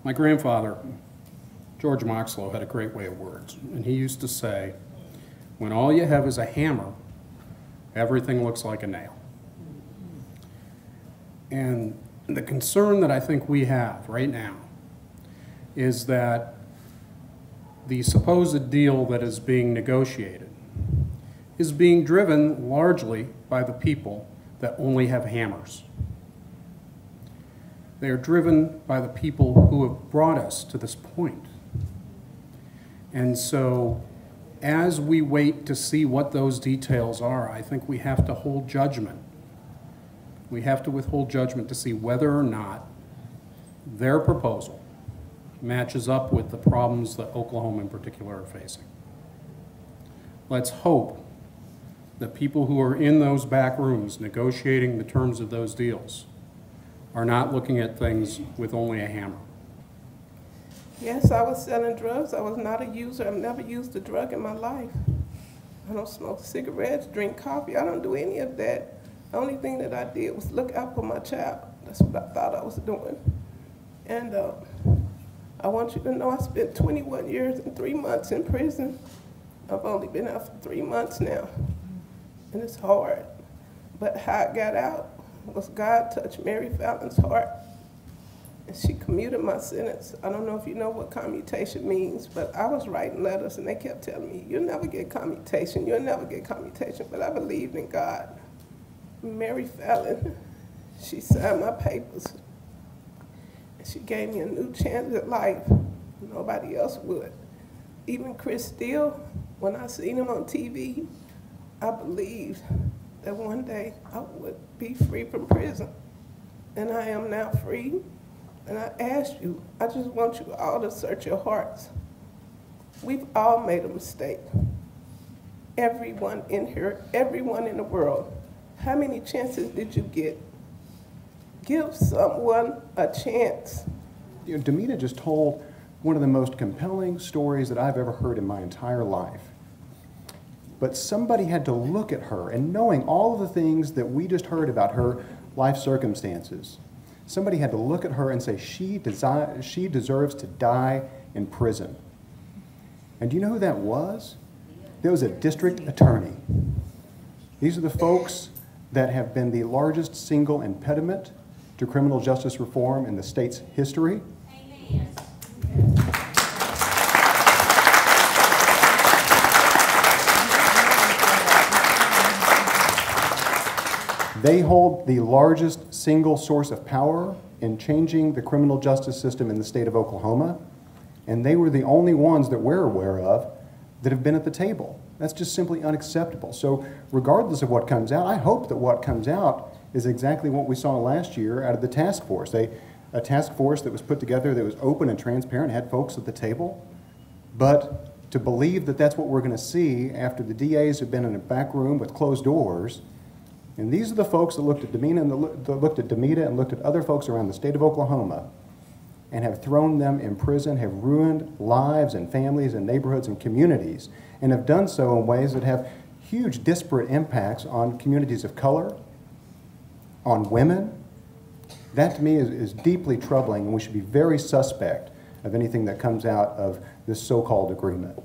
My grandfather, George Moxlow, had a great way of words, and he used to say, when all you have is a hammer, everything looks like a nail. And the concern that I think we have right now is that the supposed deal that is being negotiated is being driven largely by the people that only have hammers. They are driven by the people who have brought us to this point. And so, as we wait to see what those details are, I think we have to hold judgment. We have to withhold judgment to see whether or not their proposal matches up with the problems that Oklahoma in particular are facing. Let's hope that people who are in those back rooms negotiating the terms of those deals are not looking at things with only a hammer. Yes, I was selling drugs. I was not a user. I've never used a drug in my life. I don't smoke cigarettes, drink coffee. I don't do any of that. The only thing that I did was look out for my child. That's what I thought I was doing. And I want you to know I spent 21 years and 3 months in prison. I've only been out for 3 months now. And it's hard. But how I got out was God touched Mary Fallon's heart. And she commuted my sentence. I don't know if you know what commutation means, but I was writing letters and they kept telling me, you'll never get commutation, you'll never get commutation. But I believed in God. Mary Fallon, she signed my papers. And she gave me a new chance at life. Nobody else would. Even Chris Steele, when I seen him on TV, I believed that one day I would be free from prison. And I am now free. And I ask you, I just want you all to search your hearts. We've all made a mistake. Everyone in here, everyone in the world. How many chances did you get? Give someone a chance. You know, Demita just told one of the most compelling stories that I've ever heard in my entire life. But somebody had to look at her, and knowing all of the things that we just heard about her life circumstances, somebody had to look at her and say, she deserves to die in prison. And do you know who that was? It was a district attorney. These are the folks that have been the largest single impediment to criminal justice reform in the state's history. Amen. They hold the largest single source of power in changing the criminal justice system in the state of Oklahoma, and they were the only ones that we're aware of that have been at the table. That's just simply unacceptable. So regardless of what comes out, I hope that what comes out is exactly what we saw last year out of the task force. A task force that was put together that was open and transparent, had folks at the table, but to believe that that's what we're going to see after the DAs have been in a back room with closed doors. And these are the folks that looked at Demita and looked at other folks around the state of Oklahoma and have thrown them in prison, have ruined lives and families and neighborhoods and communities, and have done so in ways that have huge disparate impacts on communities of color, on women. That to me is deeply troubling, and we should be very suspect of anything that comes out of this so-called agreement.